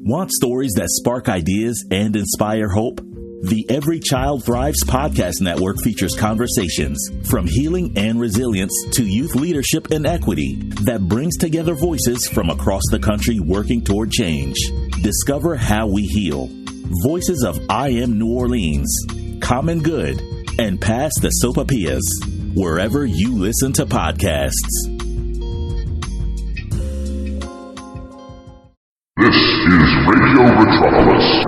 Want stories that spark ideas and inspire hope? The Every Child Thrives podcast network features conversations from healing and resilience to youth leadership and equity that brings together voices from across the country working toward change. Discover how we heal. Voices of I Am New Orleans, Common Good, and Pass the Sopapillas, wherever you listen to podcasts. This is Radio Metropolis.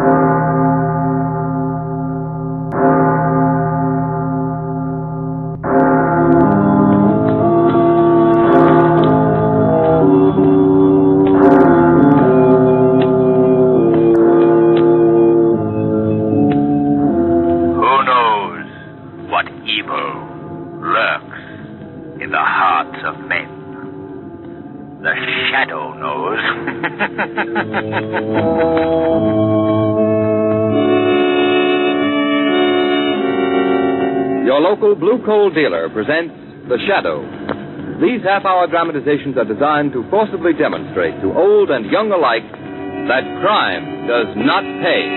Your local Blue Coal dealer presents The Shadow. These half-hour dramatizations are designed to forcibly demonstrate to old and young alike that crime does not pay.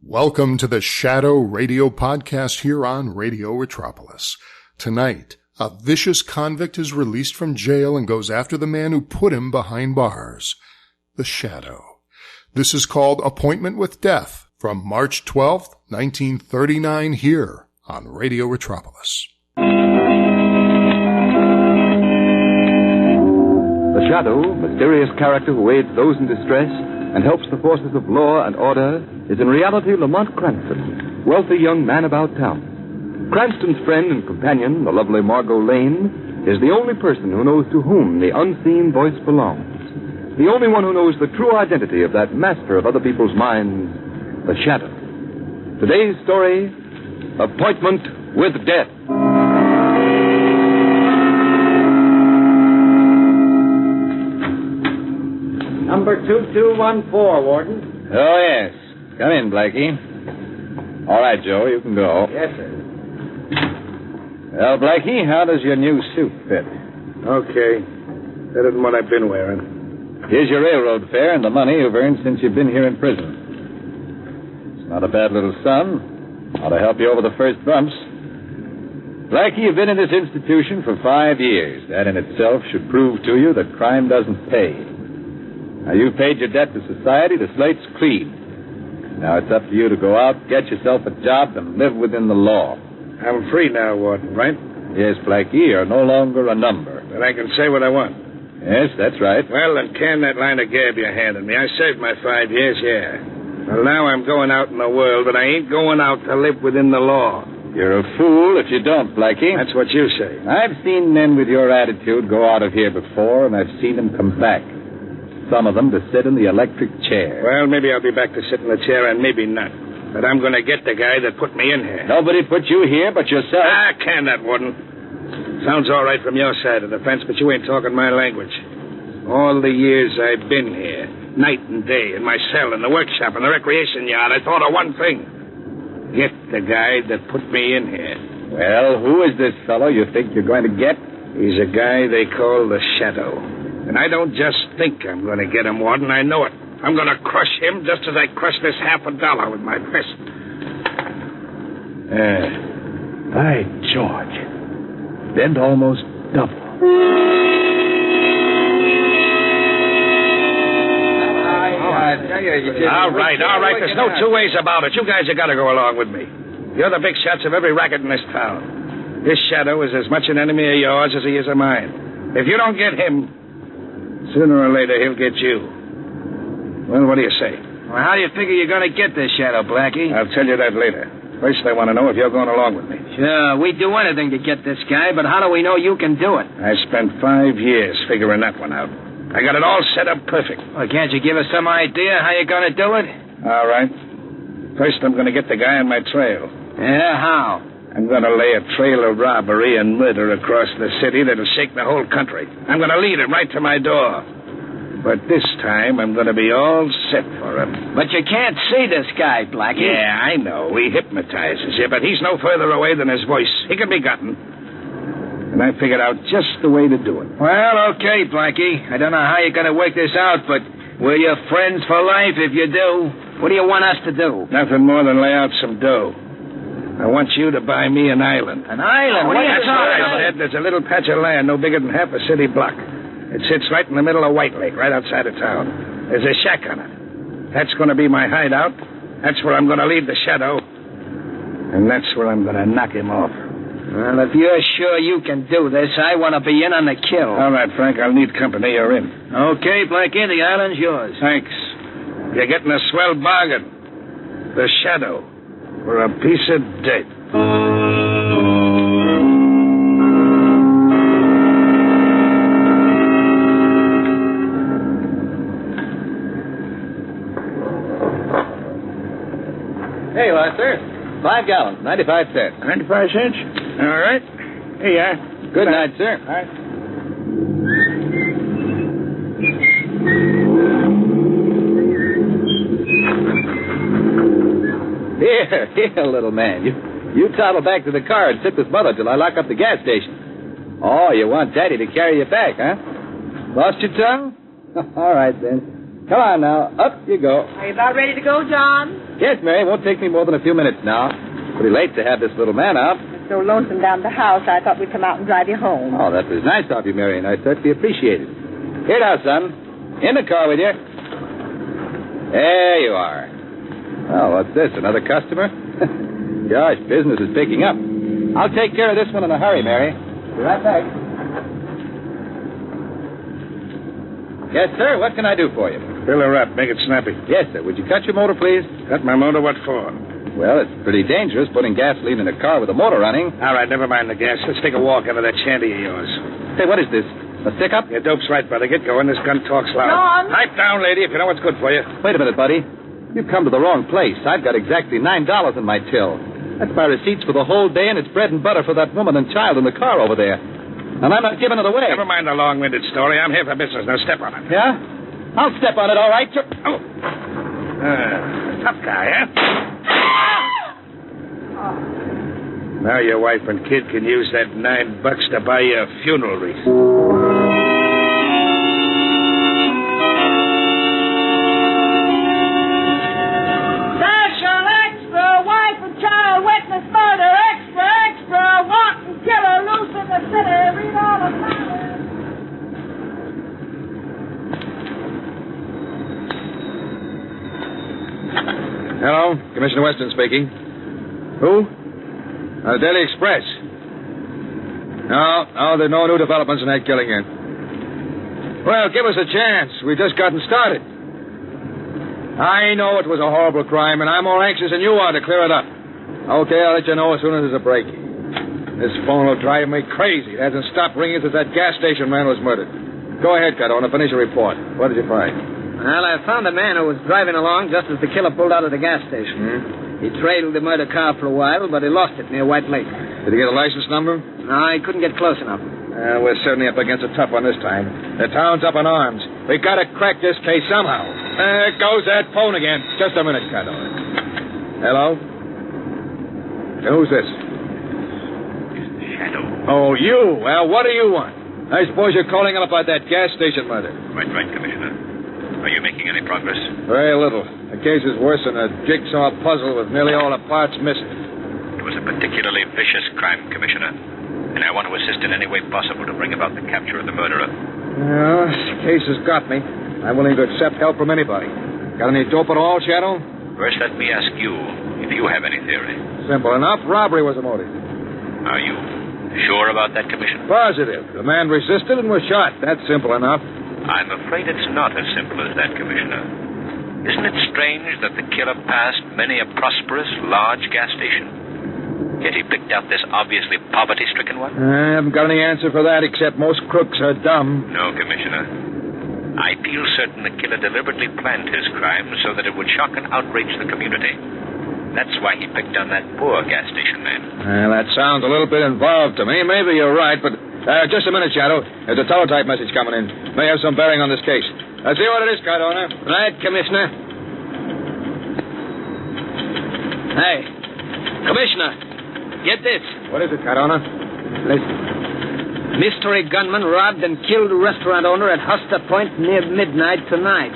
Welcome to the Shadow Radio Podcast here on Radio Metropolis. Tonight, a vicious convict is released from jail and goes after the man who put him behind bars. The Shadow. This is called Appointment with Death from March 12th, 1939 here on Radio Metropolis. The Shadow, mysterious character who aids those in distress and helps the forces of law and order, is in reality Lamont Cranston, wealthy young man about town. Cranston's friend and companion, the lovely Margot Lane, is the only person who knows to whom the unseen voice belongs. The only one who knows the true identity of that master of other people's minds, the Shadow. Today's story, Appointment with Death. Number 2214, Warden. Oh, yes. Come in, Blackie. All right, Joe, you can go. Yes, sir. Well, Blackie, how does your new suit fit? Okay. Better than what I've been wearing. Here's your railroad fare and the money you've earned since you've been here in prison. It's not a bad little sum. Ought to help you over the first bumps. Blackie, you've been in this institution for 5 years. That in itself should prove to you that crime doesn't pay. Now, you've paid your debt to society. The slate's clean. Now it's up to you to go out, get yourself a job, and live within the law. I'm free now, Warden, right? Yes, Blackie, you're no longer a number. But I can say what I want. Yes, that's right. Well, then can that line of gab you handed me. I served my 5 years, yeah. Well, now I'm going out in the world, but I ain't going out to live within the law. You're a fool if you don't, Blackie. That's what you say. I've seen men with your attitude go out of here before, and I've seen them come back. Some of them to sit in the electric chair. Well, maybe I'll be back to sit in the chair, and maybe not. But I'm going to get the guy that put me in here. Nobody put you here but yourself. Can that, Warden. Sounds all right from your side of the fence, but you ain't talking my language. All the years I've been here, night and day, in my cell, in the workshop, in the recreation yard, I thought of one thing. Get the guy that put me in here. Well, who is this fellow you think you're going to get? He's a guy they call the Shadow. And I don't just think I'm going to get him, Warden. I know it. I'm going to crush him just as I crushed this $50 with my fist. By George. Bend almost double. All right. There's no two ways about it. You guys have got to go along with me. You're the big shots of every racket in this town. This Shadow is as much an enemy of yours as he is of mine. If you don't get him, sooner or later he'll get you. Well, what do you say? Well, how do you figure you're going to get this Shadow, Blackie? I'll tell you that later. First, I want to know if you're going along with me. Sure, we'd do anything to get this guy, but how do we know you can do it? I spent 5 years figuring that one out. I got it all set up perfect. Well, can't you give us some idea how you're going to do it? All right. First, I'm going to get the guy on my trail. Yeah, how? I'm going to lay a trail of robbery and murder across the city that'll shake the whole country. I'm going to lead him right to my door. But this time, I'm going to be all set for him. But you can't see this guy, Blackie. Yeah, I know. He hypnotizes you, but he's no further away than his voice. He can be gotten. And I figured out just the way to do it. Well, okay, Blackie. I don't know how you're going to work this out, but we're your friends for life if you do. What do you want us to do? Nothing more than lay out some dough. I want you to buy me an island. An island? What are you talking about? There's a little patch of land no bigger than half a city block. It sits right in the middle of White Lake, right outside of town. There's a shack on it. That's going to be my hideout. That's where I'm going to leave the shadow. And that's where I'm going to knock him off. Well, if you're sure you can do this, I want to be in on the kill. All right, Frank, I'll need company. You're in. Okay, Blackie, the island's yours. Thanks. You're getting a swell bargain. The shadow for a piece of dirt. Here you are, sir. 5 gallons, 95 cents. 95 cents? All right. Here you are. Good night, sir. All right. Here, little man. You toddle back to the car and sit with Mother till I lock up the gas station. Oh, you want Daddy to carry you back, huh? Lost your tongue? All right, then. Come on now. Up you go. Are you about ready to go, John? Yes, Mary. Won't take me more than a few minutes now. Pretty late to have this little man out. It's so lonesome down at the house, I thought we'd come out and drive you home. Oh, that was nice of you, Mary, and I certainly appreciate it. Here now, son. In the car with you. There you are. Oh, what's this? Another customer? Gosh, business is picking up. I'll take care of this one in a hurry, Mary. Be right back. Yes, sir. What can I do for you? Fill her up. Make it snappy. Yes, sir. Would you cut your motor, please? Cut my motor? What for? Well, it's pretty dangerous putting gasoline in a car with a motor running. All right, never mind the gas. Let's take a walk out of that shanty of yours. Say, what is this? A stick-up? Your dope's right, brother. Get going. This gun talks loud. John! Pipe down, lady, if you know what's good for you. Wait a minute, buddy. You've come to the wrong place. I've got exactly $9 in my till. That's my receipts for the whole day, and it's bread and butter for that woman and child in the car over there. And I'm not giving it away. Never mind the long-winded story. I'm here for business. Now step on it. Yeah? I'll step on it, all right. Oh. Tough guy, huh? Now your wife and kid can use that $9 to buy you a funeral wreath. Special extra, wife and child witness murder. Extra, extra, wanton killer loose in the city. Read all about it. Hello, Commissioner Weston speaking. Who? Daily Express. No, there are no new developments in that killing yet. Well, give us a chance. We've just gotten started. I know it was a horrible crime, and I'm more anxious than you are to clear it up. Okay, I'll let you know as soon as there's a break. This phone will drive me crazy. It hasn't stopped ringing since that gas station man was murdered. Go ahead, Cardona. Finish your report. What did you find? Well, I found a man who was driving along just as the killer pulled out of the gas station. He trailed the murder car for a while, but he lost it near White Lake. Did he get a license number? No, he couldn't get close enough. We're certainly up against a tough one this time. The town's up in arms. We've got to crack this case somehow. There goes that phone again. Just a minute, Cardona. Hello? Who's this? It's the Shadow. Oh, you. Well, what do you want? I suppose you're calling up about that gas station murder. Right, Commissioner. Are you making any progress? Very little. The case is worse than a jigsaw puzzle with nearly all the parts missing. It was a particularly vicious crime, Commissioner, and I want to assist in any way possible to bring about the capture of the murderer. Well, this case has got me. I'm willing to accept help from anybody. Got any dope at all, Shadow? First, let me ask you if you have any theory. Simple enough. Robbery was the motive. Are you sure about that, Commissioner? Positive. The man resisted and was shot. That's simple enough. I'm afraid it's not as simple as that, Commissioner. Isn't it strange that the killer passed many a prosperous, large gas station? Yet he picked out this obviously poverty-stricken one? I haven't got any answer for that, except most crooks are dumb. No, Commissioner. I feel certain the killer deliberately planned his crime so that it would shock and outrage the community. That's why he picked on that poor gas station man. Well, that sounds a little bit involved to me. Maybe you're right, but... just a minute, Shadow. There's a teletype message coming in. May have some bearing on this case. Let's see what it is, Cardona. Right, Commissioner. Hey, Commissioner, get this. What is it, Cardona? Listen. Mystery gunman robbed and killed a restaurant owner at Huster Point near midnight tonight.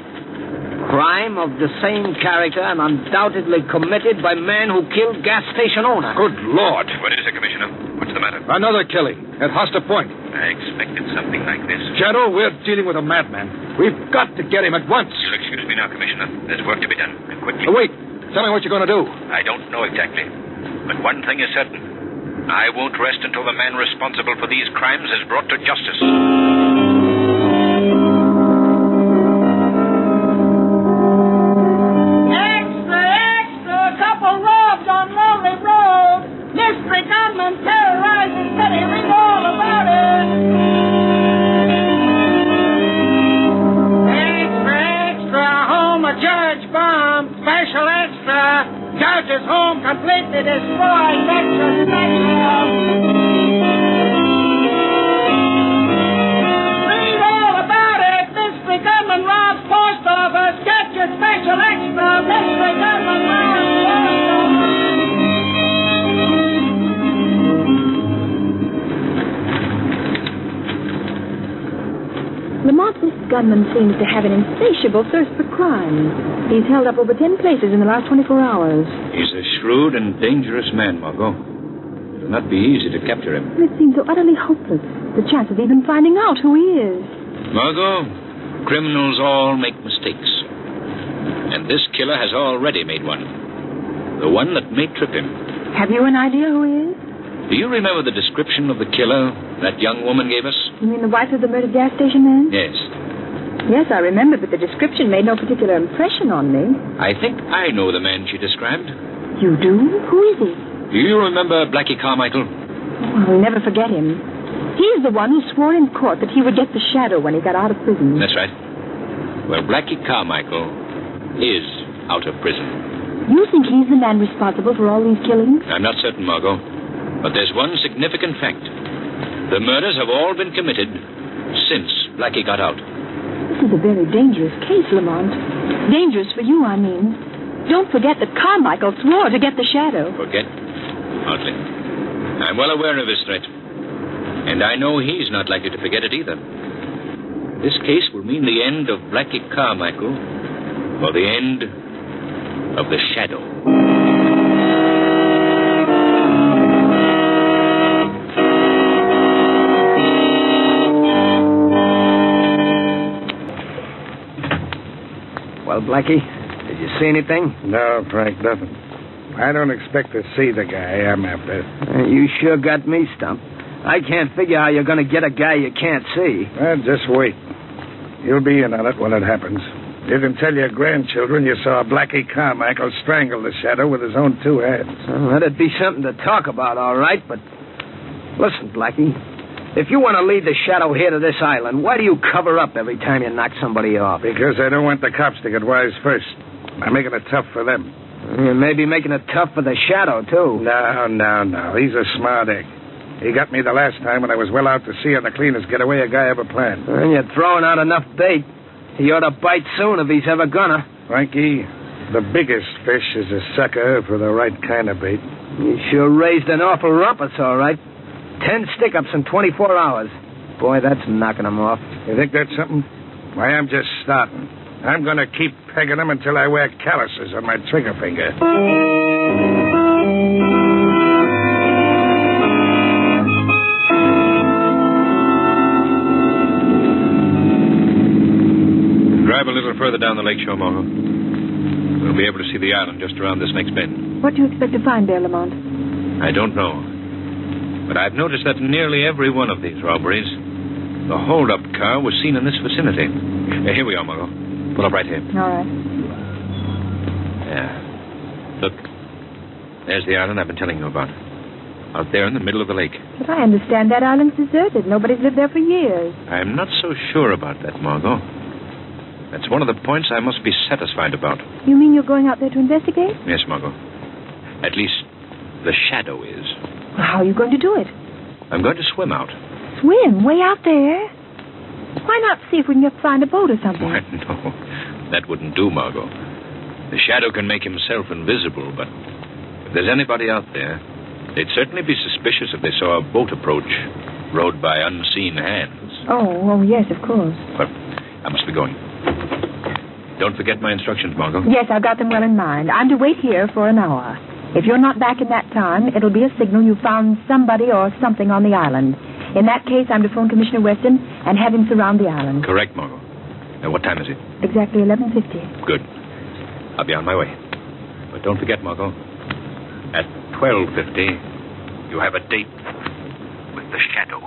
Crime of the same character and undoubtedly committed by man who killed gas station owner. Good Lord. What is it, Commissioner? What's the matter? Another killing at Huster Point. I expected something like this. Shadow, we're dealing with a madman. We've got to get him at once. You'll excuse me now, Commissioner. There's work to be done, and quickly. Wait. Tell me what you're going to do. I don't know exactly. But one thing is certain. I won't rest until the man responsible for these crimes is brought to justice. Mystery gunman terrorizing city. Read all about it. Extra, home a judge bomb. Special extra. Judge's home completely destroyed. Extra special. Read all about it. Mystery gunman robs post office. Get your special extra. Mystery gunman robs post office. Lamont, this gunman seems to have an insatiable thirst for crime. He's held up over 10 places in the last 24 hours. He's a shrewd and dangerous man, Margot. It'll not be easy to capture him. It seems so utterly hopeless. The chance of even finding out who he is. Margot, criminals all make mistakes. And this killer has already made one. The one that may trip him. Have you an idea who he is? Do you remember the description of the killer that young woman gave us? You mean the wife of the murdered gas station man? Yes. Yes, I remember, but the description made no particular impression on me. I think I know the man she described. You do? Who is he? Do you remember Blackie Carmichael? Oh, I'll never forget him. He's the one who swore in court that he would get the shadow when he got out of prison. That's right. Well, Blackie Carmichael is out of prison. You think he's the man responsible for all these killings? I'm not certain, Margot. But there's one significant fact. The murders have all been committed since Blackie got out. This is a very dangerous case, Lamont. Dangerous for you, I mean. Don't forget that Carmichael swore to get the shadow. Forget? Hardly. I'm well aware of his threat. And I know he's not likely to forget it either. This case will mean the end of Blackie Carmichael or the end of the shadow. Well, Blackie, did you see anything? No, Frank, nothing. I don't expect to see the guy I'm after. You sure got me stumped. I can't figure how you're going to get a guy you can't see. Well, just wait. You'll be in on it when it happens. You can tell your grandchildren you saw Blackie Carmichael strangle the shadow with his own two hands. Well, that'd be something to talk about, all right, but... Listen, Blackie, if you want to lead the shadow here to this island, why do you cover up every time you knock somebody off? Because I don't want the cops to get wise first. I'm making it tough for them. You may be making it tough for the shadow, too. No. He's a smart egg. He got me the last time when I was well out to sea on the cleanest getaway a guy ever planned. Well, you're throwing out enough bait. He ought to bite soon if he's ever gonna. Frankie, the biggest fish is a sucker for the right kind of bait. You sure raised an awful rumpus, all right. 10 stick-ups in 24 hours. Boy, that's knocking him off. You think that's something? Why, I'm just starting. I'm going to keep pegging them until I wear calluses on my trigger finger. Drive a little further down the lake shore, Margot. We'll be able to see the island just around this next bend. What do you expect to find there, Lamont? I don't know. But I've noticed that in nearly every one of these robberies, the hold-up car was seen in this vicinity. Here we are, Margot. Pull up right here. All right. Yeah. Look, there's the island I've been telling you about. Out there in the middle of the lake. But I understand that island's deserted. Nobody's lived there for years. I'm not so sure about that, Margot. That's one of the points I must be satisfied about. You mean you're going out there to investigate? Yes, Margot. At least, the shadow is. Well, how are you going to do it? I'm going to swim out. Swim? Way out there? Why not see if we can find a boat or something? Why, no. That wouldn't do, Margot. The shadow can make himself invisible, but if there's anybody out there, they'd certainly be suspicious if they saw a boat approach. rode by unseen hands. Oh, yes, of course. But I must be going. Don't forget my instructions, Margot. Yes, I've got them well in mind. I'm to wait here for an hour. If you're not back in that time, it'll be a signal you found somebody or something on the island. In that case, I'm to phone Commissioner Weston and have him surround the island. Correct, Margot. Now, what time is it? Exactly 11:50. Good. I'll be on my way. But don't forget, Margot, at 12:50, you have a date with the Shadow.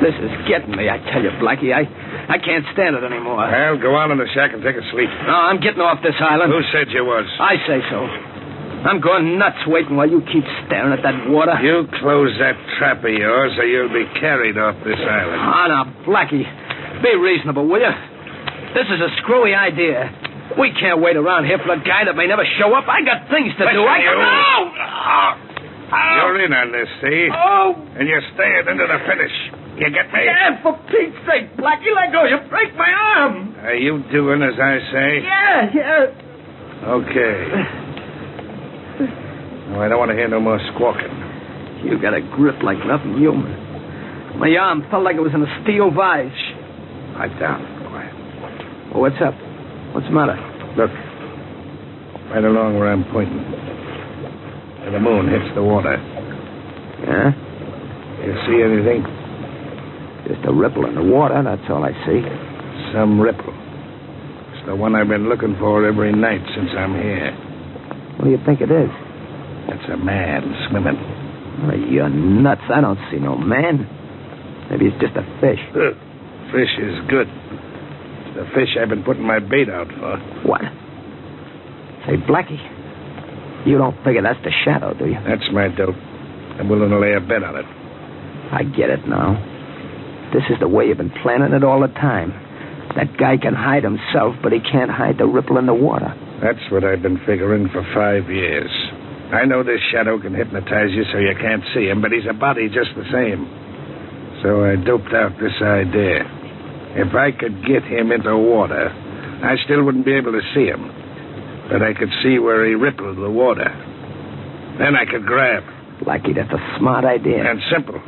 This is getting me, I tell you, Blackie. I can't stand it anymore. Well, go on in the shack and take a sleep. No, I'm getting off this island. Who said you was? I say so. I'm going nuts waiting while you keep staring at that water. You close that trap of yours or you'll be carried off this island. Oh, now, Blackie, be reasonable, will you? This is a screwy idea. We can't wait around here for a guy that may never show up. I got things to do. You're in on this, see? Oh! And you're staying into the finish. You get me? Yeah, for Pete's sake, Blackie, let go. You break my arm. Are you doing as I say? Yeah. Okay. No, I don't want to hear no more squawking. You got a grip like nothing human. My arm felt like it was in a steel vise. Pipe down. Quiet. Well, what's up? What's the matter? Look. Right along where I'm pointing. Where the moon hits the water. Yeah? You see anything? Just a ripple in the water, that's all I see. Some ripple. It's the one I've been looking for every night since I'm here. What do you think it is? It's a man swimming. Oh, you're nuts. I don't see no man. Maybe it's just a fish. Fish is good. It's the fish I've been putting my bait out for. What? Say, Blackie, you don't figure that's the Shadow, do you? That's my dope. I'm willing to lay a bet on it. I get it now. This is the way you've been planning it all the time. That guy can hide himself, but he can't hide the ripple in the water. That's what I've been figuring for 5 years. I know this Shadow can hypnotize you so you can't see him, but he's a body just the same. So I doped out this idea. If I could get him into water, I still wouldn't be able to see him. But I could see where he rippled the water. Then I could grab. Blackie, that's a smart idea. And simple.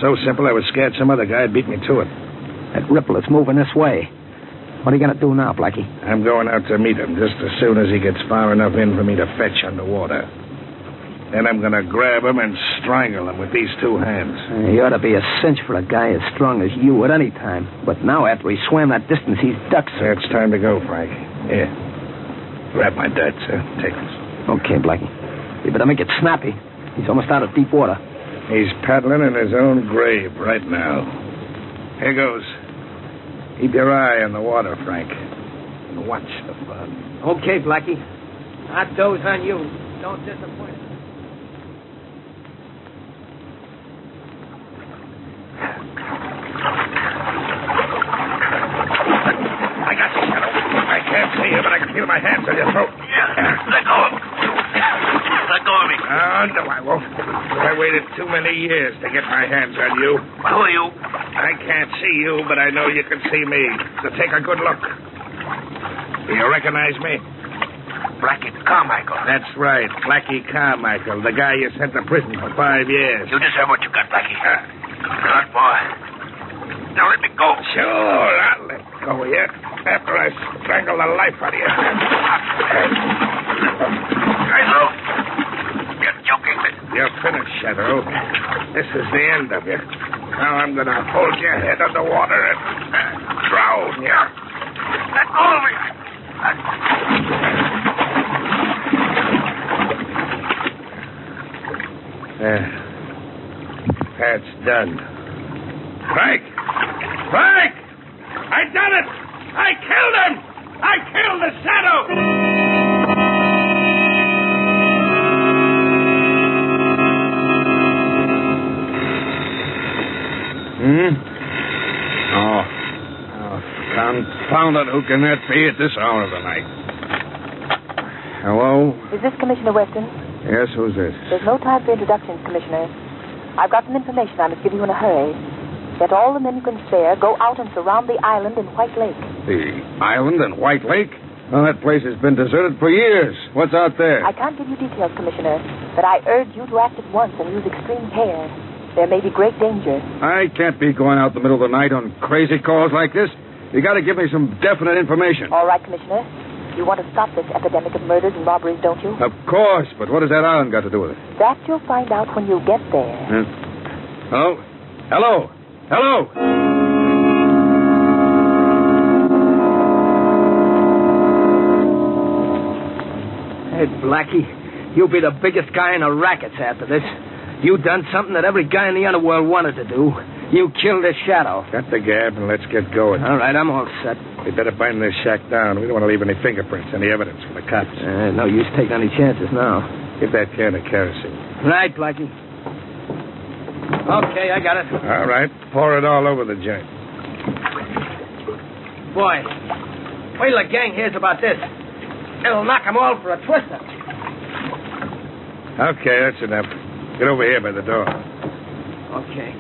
So simple I was scared some other guy'd beat me to it. That ripple is moving this way. What are you going to do now, Blackie? I'm going out to meet him just as soon as he gets far enough in for me to fetch underwater. Then I'm going to grab him and strangle him with these two hands. He ought to be a cinch for a guy as strong as you at any time. But now, after he swam that distance, he's ducked. It's time to go, Frank. Here. Grab my darts, sir. Take this. Okay, Blackie. You better make it snappy. He's almost out of deep water. He's paddling in his own grave right now. Here goes. Keep your eye on the water, Frank. And watch the fun. Okay, Blackie. Hot doze on you. Don't disappoint us. I got you, Shadow. I can't see you, but I can feel my hands on your throat. Let go of me. Let go of me. Oh, no, I won't. I waited too many years to get my hands on you. Who are you? I can't see you, but I know you can see me. So take a good look. Do you recognize me? Blackie Carmichael. That's right, Blackie Carmichaal, the guy you sent to prison for 5 years. You deserve what you got, Blackie. Good boy. Now let me go. Sure, I'll let go of you after I strangle the life out of you. You're joking me. You're finished, Shadow. This is the end of you. Now I'm going to hold your head underwater and drown you. Let go of me. That's done. Frank! Frank! I done it! I killed him! I killed the Shadow! Oh, confound it. Who can that be at this hour of the night? Hello? Is this Commissioner Weston? Yes, who's this? There's no time for introductions, Commissioner. I've got some information I must give you in a hurry. Get all the men you can spare, go out and surround the island in White Lake. The island in White Lake? Well, that place has been deserted for years. What's out there? I can't give you details, Commissioner, but I urge you to act at once and use extreme care. There may be great danger. I can't be going out in the middle of the night on crazy calls like this. You got to give me some definite information. All right, Commissioner. You want to stop this epidemic of murders and robberies, don't you? Of course, but what has that island got to do with it? That you'll find out when you get there. Oh? Hello? Hello? Hey, Blackie, you'll be the biggest guy in the rackets after this. You done something that every guy in the underworld wanted to do. You killed a shadow. Cut the gab and let's get going. All right, I'm all set. We better bind this shack down. We don't want to leave any fingerprints, any evidence for the cops. No use taking any chances now. Get that can of kerosene. Right, Blackie. Okay, I got it. All right. Pour it all over the joint. Boy, wait till the gang hears about this. It'll knock them all for a twister. Okay, that's enough. Get over here by the door. Okay.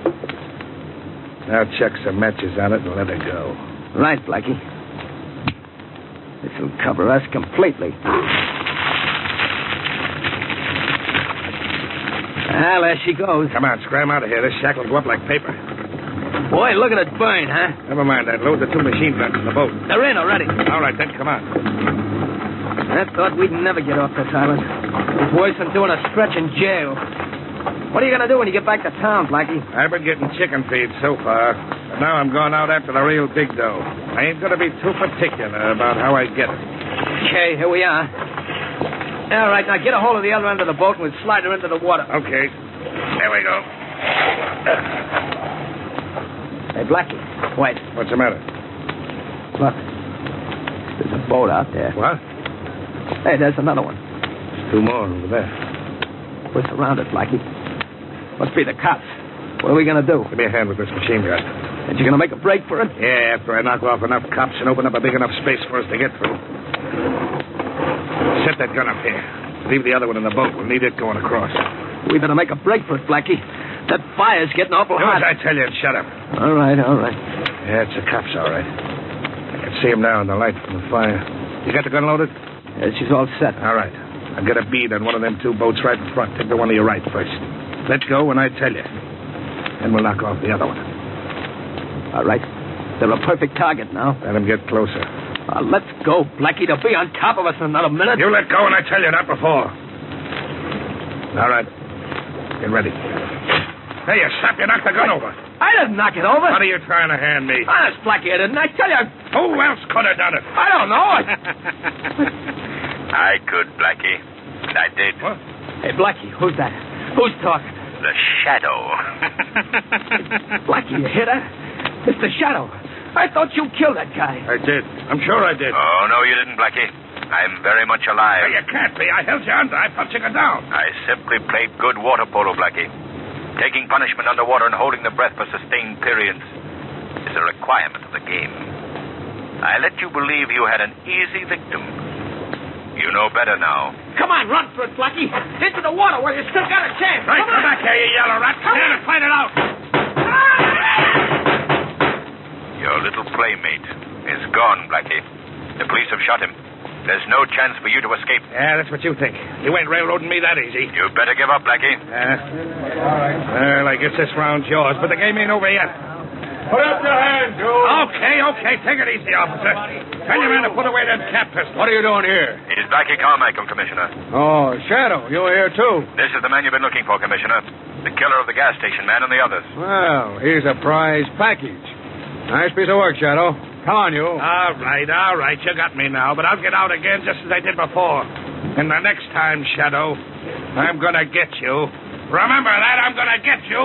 Now chuck some matches on it and let it go. Right, Blackie. This'll cover us completely. Well, there she goes. Come on, scram out of here. This shack will go up like paper. Boy, look at it burn, huh? Never mind that. Load the 2 machine guns in the boat. They're in already. All right, then come on. I thought we'd never get off this island. It's worse than doing a stretch in jail. What are you going to do when you get back to town, Blackie? I've been getting chicken feed so far, but now I'm going out after the real big dough. I ain't going to be too particular about how I get it. Okay, here we are. All right, now get a hold of the other end of the boat and we'll slide her into the water. Okay. There we go. Hey, Blackie, wait. What's the matter? Look, there's a boat out there. What? Hey, there's another one. There's 2 more over there. We're surrounded, Blackie. Must be the cops. What are we going to do? Give me a hand with this machine gun. And you're going to make a break for it? Yeah, after I knock off enough cops and open up a big enough space for us to get through. Set that gun up here. Leave the other one in the boat. We'll need it going across. We better make a break for it, Blackie. That fire's getting awful Do hot. as I tell you and shut up. All right. Yeah, it's the cops, all right. I can see them now in the light from the fire. You got the gun loaded? Yeah, she's all set. All right. I'll get a bead on one of them 2 boats right in front. Take the one to your right first. Let go when I tell you. Then we'll knock off the other one. All right. They're a perfect target now. Let them get closer. Let's go, Blackie. They'll be on top of us in another minute. You let go when I tell you, not before. All right. Get ready. Hey, you sap, you knocked the gun over. I didn't knock it over. What are you trying to hand me? Honest, Blackie, I didn't. I tell you. Who else could have done it? I don't know. I could, Blackie. And I did. What? Hey, Blackie, who's that? Who's talking? The Shadow. Blackie, you hear that? It's the Shadow. I thought you killed that guy. I did. I'm sure I did. Oh, no, you didn't, Blackie. I'm very much alive. Hey, you can't be. I held you under. I pumped you down. I simply played good water polo, Blackie. Taking punishment underwater and holding the breath for sustained periods is a requirement of the game. I let you believe you had an easy victim. You know better now. Come on, run for it, Blackie. Into the water where you still got a chance. Right, come back here, you yellow rat. Come here and fight it out. Your little playmate is gone, Blackie. The police have shot him. There's no chance for you to escape. Yeah, that's what you think. You ain't railroading me that easy. You better give up, Blackie. Well, I guess this round's yours, but the game ain't over yet. Put up your hands, Joe. Okay. Take it easy, officer. Tell your man to put away that cap pistol. What are you doing here? It is Blackie Carmichael, Commissioner. Oh, Shadow, you're here, too. This is the man you've been looking for, Commissioner. The killer of the gas station man and the others. Well, here's a prize package. Nice piece of work, Shadow. Come on, you. All right. You got me now, but I'll get out again just as I did before. And the next time, Shadow, I'm going to get you. Remember that, I'm going to get you.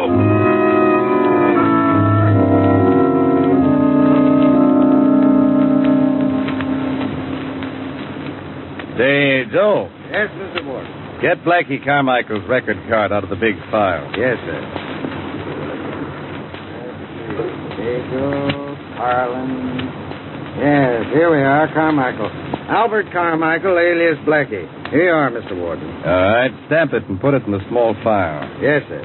Say, Joe, Yes, Mr. Ward. get Blackie Carmichael's record card out of the big file. Yes, sir. Diego, Harlan. Yes, here we are, Carmichael. Albert Carmichael, alias Blackie. Here you are, Mr. Warden. All right, stamp it and put it in the small file. Yes, sir.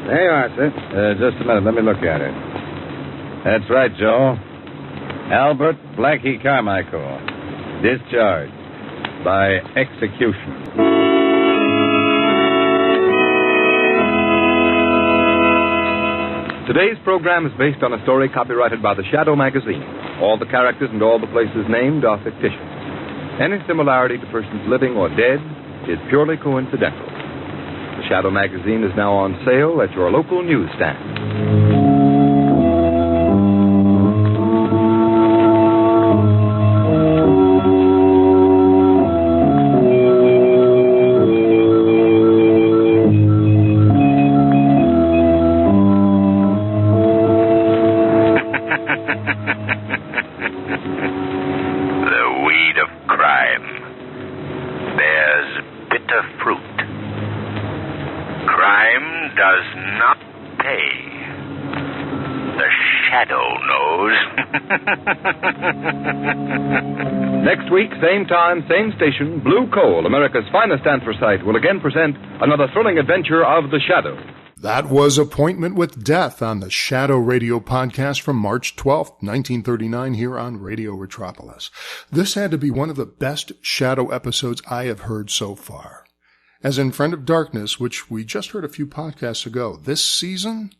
There you are, sir. Just a minute. Let me look at it. That's right, Joe. Albert Blackie Carmichael. Discharged by execution. Today's program is based on a story copyrighted by the Shadow magazine. All the characters and all the places named are fictitious. Any similarity to persons living or dead is purely coincidental. The Shadow magazine is now on sale at your local newsstand. Next week, same time, same station, Blue Coal, America's finest anthracite, will again present another thrilling adventure of The Shadow. That was Appointment with Death on the Shadow Radio podcast from March 12th, 1939 here on Radio Retropolis. This had to be one of the best Shadow episodes I have heard so far. As in Friend of Darkness, which we just heard a few podcasts ago, this season,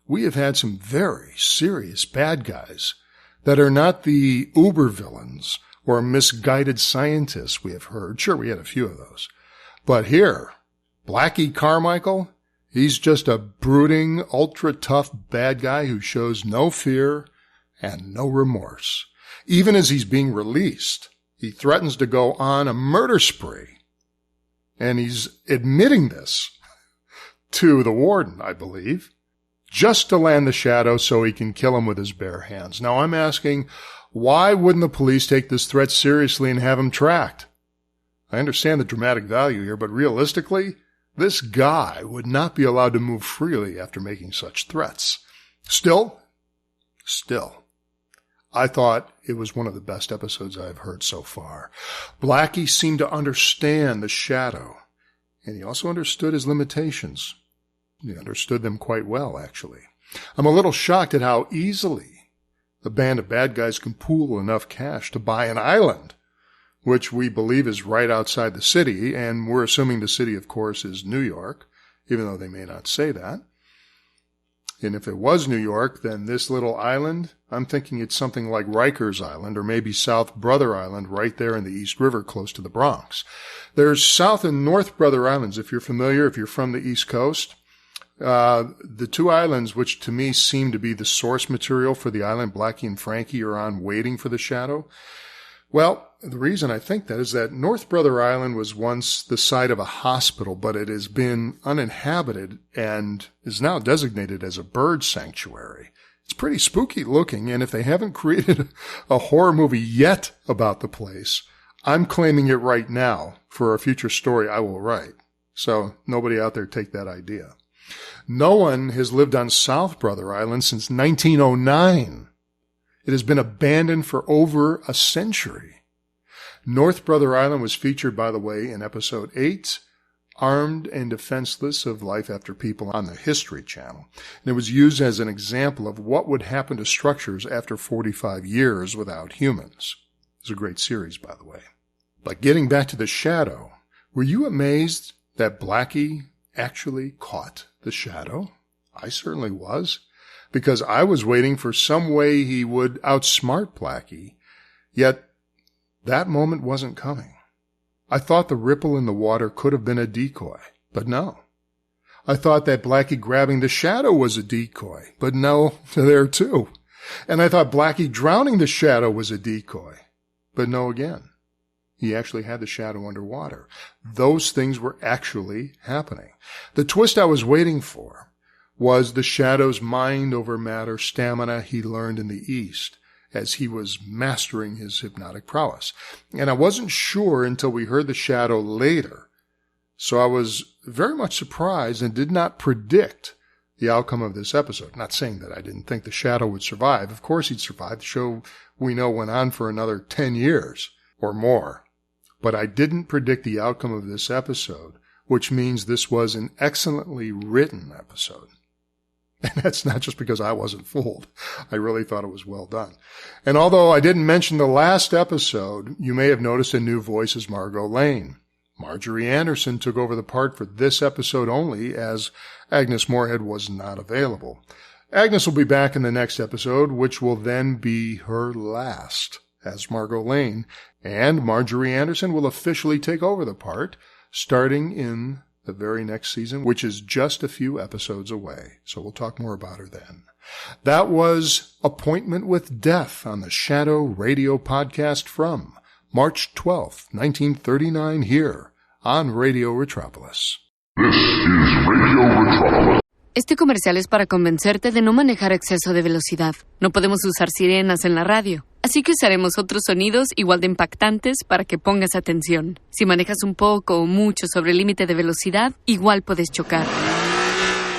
we have had some very serious bad guys that are not the uber villains or misguided scientists we have heard. Sure, we had a few of those. But here, Blackie Carmichael, he's just a brooding, ultra-tough bad guy who shows no fear and no remorse. Even as he's being released, he threatens to go on a murder spree. And he's admitting this to the warden, I believe, just to land the Shadow so he can kill him with his bare hands. Now I'm asking, why wouldn't the police take this threat seriously and have him tracked? I understand the dramatic value here, but realistically, this guy would not be allowed to move freely after making such threats. Still, I thought it was one of the best episodes I've heard so far. Blackie seemed to understand the Shadow, and he also understood his limitations. He understood them quite well, actually. I'm a little shocked at how easily the band of bad guys can pool enough cash to buy an island, which we believe is right outside the city, and we're assuming the city, of course, is New York, even though they may not say that. And if it was New York, then this little island, I'm thinking it's something like Rikers Island or maybe South Brother Island right there in the East River close to the Bronx. There's South and North Brother Islands, if you're familiar, if you're from the East Coast. The two islands, which to me seem to be the source material for the island Blackie and Frankie are on waiting for the Shadow. Well, the reason I think that is that North Brother Island was once the site of a hospital, but it has been uninhabited and is now designated as a bird sanctuary. It's pretty spooky looking, and if they haven't created a horror movie yet about the place, I'm claiming it right now for a future story I will write. So nobody out there take that idea. No one has lived on South Brother Island since 1909. It has been abandoned for over a century. North Brother Island was featured, by the way, in episode 8, Armed and Defenseless of Life After People on the History Channel. And it was used as an example of what would happen to structures after 45 years without humans. It's a great series, by the way. But getting back to the Shadow, were you amazed that Blackie actually caught the Shadow? I certainly was, because I was waiting for some way he would outsmart Blackie, yet that moment wasn't coming. I thought the ripple in the water could have been a decoy, but no. I thought that Blackie grabbing the Shadow was a decoy, but no, there too. And I thought Blackie drowning the Shadow was a decoy, but no again. He actually had the Shadow underwater. Those things were actually happening. The twist I was waiting for was the Shadow's mind over matter stamina he learned in the East as he was mastering his hypnotic prowess. And I wasn't sure until we heard the Shadow later. So I was very much surprised and did not predict the outcome of this episode. Not saying that I didn't think the Shadow would survive. Of course he'd survive. The show, we know, went on for another 10 years or more. But I didn't predict the outcome of this episode, which means this was an excellently written episode. And that's not just because I wasn't fooled. I really thought it was well done. And although I didn't mention the last episode, you may have noticed a new voice as Margot Lane. Marjorie Anderson took over the part for this episode only, as Agnes Moorehead was not available. Agnes will be back in the next episode, which will then be her last as Margot Lane, and Marjorie Anderson will officially take over the part, starting in the very next season, which is just a few episodes away. So we'll talk more about her then. That was Appointment with Death on the Shadow Radio podcast from March 12th, 1939, here on Radio Retropolis. This is Radio Retropolis. Este comercial es para convencerte de no manejar a exceso de velocidad. No podemos usar sirenas en la radio, así que usaremos otros sonidos igual de impactantes para que pongas atención. Si manejas un poco o mucho sobre el límite de velocidad, igual puedes chocar.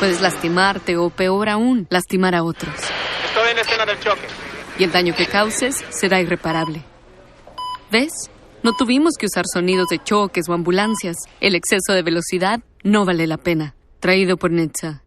Puedes lastimarte o, peor aún, lastimar a otros. Estoy en escena del choque. Y el daño que causes será irreparable. ¿Ves? No tuvimos que usar sonidos de choques o ambulancias. El exceso de velocidad no vale la pena. Traído por Netza.